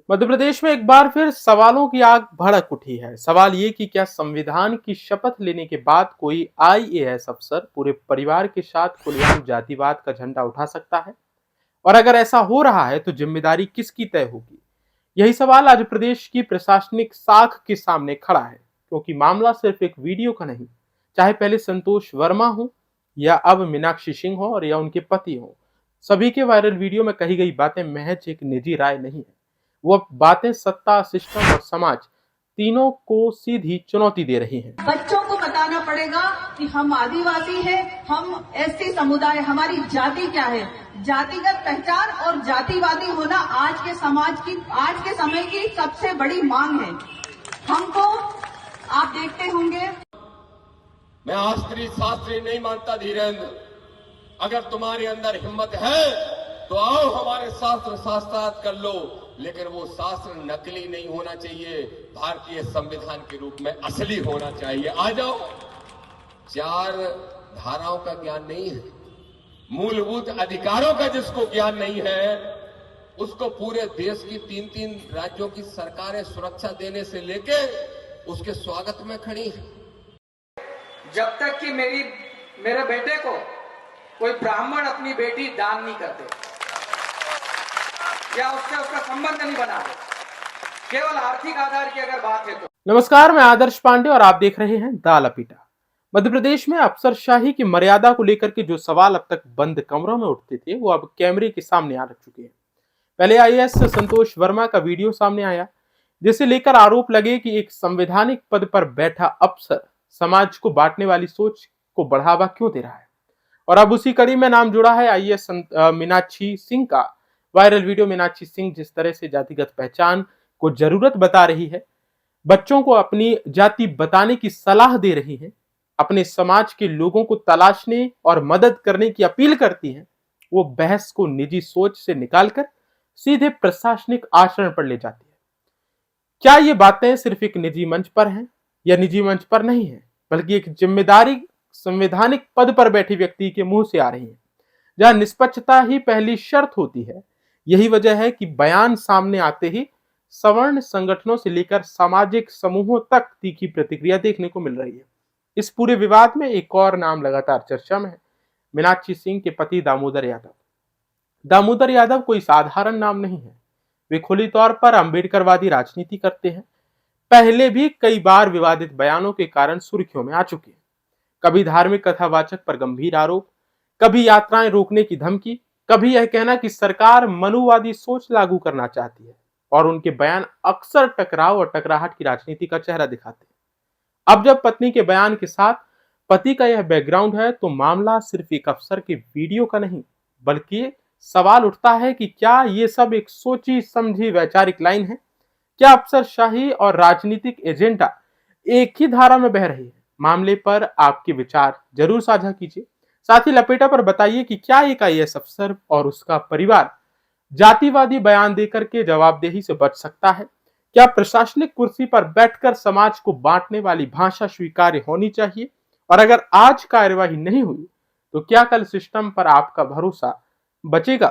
मध्य प्रदेश में एक बार फिर सवालों की आग भड़क उठी है। सवाल ये कि क्या संविधान की शपथ लेने के बाद कोई आईएएस अफसर पूरे परिवार के साथ खुलेआम जातिवाद का झंडा उठा सकता है? और अगर ऐसा हो रहा है तो जिम्मेदारी किसकी तय होगी? यही सवाल आज प्रदेश की प्रशासनिक साख के सामने खड़ा है, क्योंकि मामला सिर्फ एक वीडियो का नहीं। चाहे पहले संतोष वर्मा हो या अब मीनाक्षी सिंह हो और या उनके पति हो, सभी के वायरल वीडियो में कही गई बातें महज एक निजी राय नहीं है। वो बातें सत्ता, सिस्टम और समाज तीनों को सीधी चुनौती दे रही हैं। बच्चों को बताना पड़ेगा कि हम आदिवासी हैं, हम एसटी समुदाय, हमारी जाति क्या है। जातिगत पहचान और जातिवादी होना आज के समाज की, आज के समय की सबसे बड़ी मांग है। हमको आप देखते होंगे। मैं अस्त्री शास्त्री नहीं मानता धीरेन्द्र। अगर तुम्हारे अंदर हिम्मत है तो आओ हमारे शास्त्र शास्त्रार्थ कर लो, लेकिन वो शास्त्र नकली नहीं होना चाहिए, भारतीय संविधान के रूप में असली होना चाहिए। आ जाओ। 4 धाराओं का ज्ञान नहीं है, मूलभूत अधिकारों का जिसको ज्ञान नहीं है, उसको पूरे देश की 3-3 राज्यों की सरकारें सुरक्षा देने से लेके उसके स्वागत में खड़ी है। जब तक कि मेरे बेटे को कोई ब्राह्मण अपनी बेटी दान नहीं करते या उसका संबंध नहीं बनाते, केवल आर्थिक आधार की अगर बात है तो। नमस्कार, मैं आदर्श पांडे और आप देख रहे हैं दा लपेटा। मध्य प्रदेश में अफसरशाही की मर्यादा को लेकर के जो सवाल अब तक बंद कमरों में उठते थे, वो अब कैमरे के सामने आ चुके हैं। पहले आईएएस संतोष वर्मा का वीडियो सामने आया, जिसे लेकर आरोप लगे कि एक संवैधानिक पद पर बैठा अफसर समाज को बांटने वाली सोच को बढ़ावा क्यों दे रहा है। और अब उसी कड़ी में नाम जुड़ा है आईएएस मीनाक्षी सिंह का। वायरल वीडियो मीनाक्षी सिंह जिस तरह से जातिगत पहचान को जरूरत बता रही है, बच्चों को अपनी जाति बताने की सलाह दे रही है, अपने समाज के लोगों को तलाशने और मदद करने की अपील करती है, वो बहस को निजी सोच से निकालकर सीधे प्रशासनिक आचरण पर ले जाती है। क्या ये बातें सिर्फ एक निजी मंच पर हैं या निजी मंच पर नहीं है, बल्कि एक जिम्मेदारी संवैधानिक पद पर बैठे व्यक्ति के मुंह से आ रही है, जहां निष्पक्षता ही पहली शर्त होती है। यही वजह है कि बयान सामने आते ही सवर्ण संगठनों से लेकर सामाजिक समूहों तक तीखी प्रतिक्रिया देखने को मिल रही है। इस पूरे विवाद में एक और नाम लगातार चर्चा में है, मीनाक्षी सिंह के पति दामोदर यादव। दामोदर यादव कोई साधारण नाम नहीं है। वे खुली तौर पर अंबेडकरवादी राजनीति करते हैं। पहले भी कई बार विवादित बयानों के कारण सुर्खियों में आ चुके हैं। कभी धार्मिक कथावाचक पर गंभीर आरोप, कभी यात्राएं रोकने की धमकी, कभी यह कहना कि सरकार मनुवादी सोच लागू करना चाहती है। और उनके बयान अक्सर टकराव और टकराहट की राजनीति का चेहरा दिखाते हैं। अब जब पत्नी के बयान के साथ पति का यह बैकग्राउंड है, तो मामला सिर्फ एक अफसर के वीडियो का नहीं, बल्कि सवाल उठता है कि क्या ये सब एक सोची समझी वैचारिक लाइन है? क्या अफसरशाही और राजनीतिक एजेंडा एक ही धारा में बह रही है? मामले पर आपके विचार जरूर साझा कीजिए। साथ ही लपेटा पर बताइए कि क्या एक आईएएस अफसर और उसका परिवार जातिवादी बयान देकर के जवाबदेही से बच सकता है? क्या प्रशासनिक कुर्सी पर बैठकर समाज को बांटने वाली भाषा स्वीकार्य होनी चाहिए? और अगर आज कार्यवाही नहीं हुई, तो क्या कल सिस्टम पर आपका भरोसा बचेगा?